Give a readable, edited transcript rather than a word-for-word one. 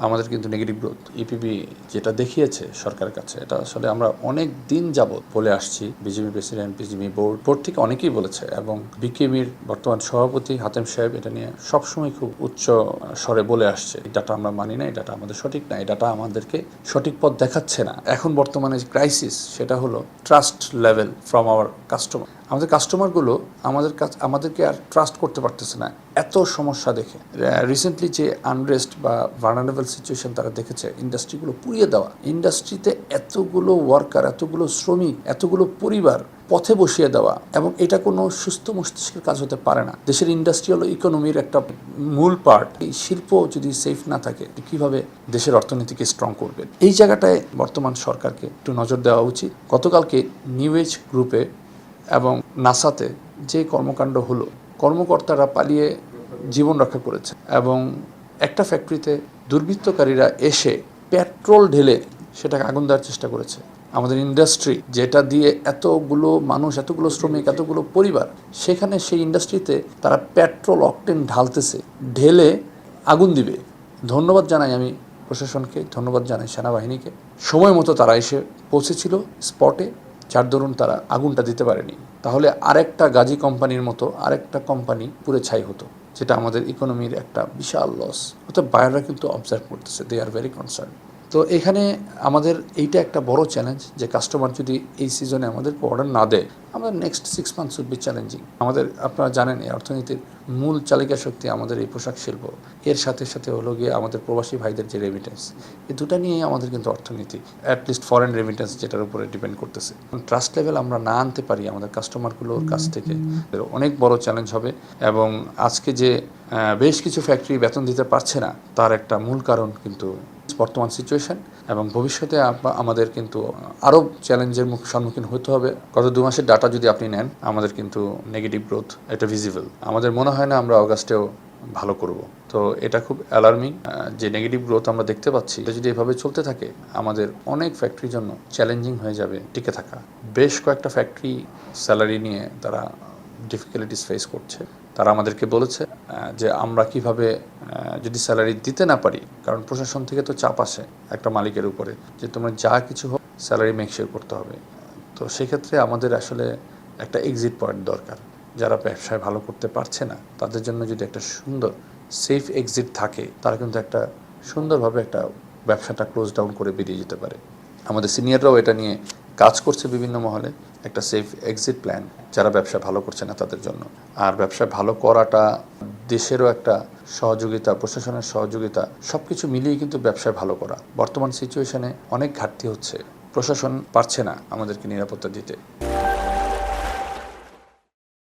আমাদের কিন্তু negative growth EPB যেটা দেখিয়েছে সরকারের কাছে, এটা আসলে আমরা অনেক দিন যাবৎ বলে আসছি। বিজিবি প্রেসিডেন্ট, বিজিবি বোর্ড থেকে অনেকেই বলেছে, এবং বিকেবির বর্তমান সভাপতি হাতেম সাহেব এটা নিয়ে সবসময় খুব উচ্চ স্বরে বলে আসছে, এই ডাটা আমরা মানি না, এই ডাটা আমাদের সঠিক না, এই ডাটা আমাদেরকে সঠিক পথ দেখাচ্ছে না। এখন বর্তমানে যে ক্রাইসিস, সেটা হলো trust level from our customer. আমাদের কাস্টমারগুলো আমাদেরকে আর ট্রাস্ট করতে পারতেছে না এত সমস্যা দেখে। রিসেন্টলি যে আনরেস্ট বা ভার্নারেবল সিচুয়েশন তারা দেখেছে, ইন্ডাস্ট্রিগুলো পুড়িয়ে দেওয়া, ইন্ডাস্ট্রিতে এতগুলো ওয়ার্কার, এতগুলো শ্রমিক, এতগুলো পরিবার পথে বসিয়ে দেওয়া, এবং এটা কোনো সুস্থ মস্তিষ্কের কাজ হতে পারে না। দেশের ইন্ডাস্ট্রিয়াল ইকোনমির একটা মূল পার্ট। এই শিল্প যদি সেফ না থাকে, কিভাবে দেশের অর্থনীতিকে স্ট্রং করবে? এই জায়গাটায় বর্তমান সরকারকে একটু নজর দেওয়া উচিত। গতকালকে নিউ এজ গ্রুপে এবং নাসাতে যে কর্মকাণ্ড হলো, কর্মকর্তারা পালিয়ে জীবন রক্ষা করেছে, এবং একটা ফ্যাক্টরিতে দুর্বৃত্তকারীরা এসে পেট্রোল ঢেলে সেটাকে আগুন দেওয়ার চেষ্টা করেছে। আমাদের ইন্ডাস্ট্রি যেটা দিয়ে এতগুলো মানুষ, এতগুলো শ্রমিক, এতগুলো পরিবার, সেখানে সেই ইন্ডাস্ট্রিতে তারা পেট্রোল অকটেন ঢালতেছে, ঢেলে আগুন দিবে। ধন্যবাদ জানাই আমি প্রশাসনকে, ধন্যবাদ জানাই সেনাবাহিনীকে। সময় মতো তারা এসে পৌঁছেছিল স্পটে, যার দরুন তারা আগুনটা দিতে পারেনি। তাহলে আরেকটা গাজী কোম্পানির মতো আরেকটা কোম্পানি পুরো ছাই হতো, যেটা আমাদের ইকোনমির একটা বিশাল লস। অর্থাৎ বায়াররা কিন্তু অবজার্ভ করতেছে, দে আর ভেরি কনসার্ন। তো এখানে আমাদের এইটা একটা বড় চ্যালেঞ্জ, যে কাস্টমার যদি এই সিজনে আমাদের অর্ডার না দেয়, আমাদের next 6 months would be challenging. আমাদের, আপনারা জানেন, এই অর্থনীতির মূল চালিকা শক্তি আমাদের এই পোশাক শিল্প। এর সাথে সাথে হলো গিয়ে আমাদের প্রবাসী ভাইদের যে রেমিটেন্স, এই দুটা নিয়েই আমাদের কিন্তু অর্থনীতি, অ্যাটলিস্ট ফরেন রেমিটেন্স, যেটার উপরে ডিপেন্ড করতেছে। ট্রাস্ট লেভেল আমরা না আনতে পারি আমাদের কাস্টমারগুলোর কাছ থেকে, অনেক বড় চ্যালেঞ্জ হবে। এবং আজকে যে বেশ কিছু ফ্যাক্টরি বেতন দিতে পারছে না, তার একটা মূল কারণ কিন্তু বর্তমান সিচুয়েশন, এবং ভবিষ্যতে আমাদের কিন্তু আরও চ্যালেঞ্জের সম্মুখীন হতে হবে। গত 2 মাসের ডাটা যদি আপনি নেন, আমাদের কিন্তু নেগেটিভ গ্রোথ এটা ভিজিবল। আমাদের মনে হয় না আমরা অগাস্টেও ভালো করব। তো এটা খুব অ্যালার্মিং যে নেগেটিভ গ্রোথ আমরা দেখতে পাচ্ছি। এটা যদি এভাবে চলতে থাকে, আমাদের অনেক ফ্যাক্টরির জন্য চ্যালেঞ্জিং হয়ে যাবে টিকে থাকা। বেশ কয়েকটা ফ্যাক্টরি স্যালারি নিয়ে তারা ডিফিকাল্টিস ফেস করছে। তারা আমাদেরকে বলেছে যে আমরা কিভাবে, যদি স্যালারি দিতে না পারি, কারণ প্রশাসন থেকে তো চাপ আসে একটা মালিকের উপরে, যে তোমরা যা কিছু হোক স্যালারি মেকশিওর করতে হবে। তো সেক্ষেত্রে আমাদের আসলে একটা এক্সিট পয়েন্ট দরকার। যারা ব্যবসায় ভালো করতে পারছে না, তাদের জন্য যদি একটা সুন্দর সেফ এক্সিট থাকে, তারা কিন্তু একটা সুন্দরভাবে একটা ব্যবসাটা ক্লোজ ডাউন করে বেরিয়ে যেতে পারে। আমাদের সিনিয়ররাও এটা নিয়ে কাজ করছে বিভিন্ন মহলে, একটা সেফ এক্সিট প্ল্যান যারা ব্যবসা ভালো করছে না তাদের জন্য। আর ব্যবসা ভালো করাটা দেশেরও একটা সহযোগিতা, প্রশাসনের সহযোগিতা, সব কিছু মিলিয়ে কিন্তু ব্যবসায় ভালো করা। বর্তমান সিচুয়েশনে অনেক ঘাটতি হচ্ছে, প্রশাসন পারছে না আমাদেরকে নিরাপত্তা দিতে।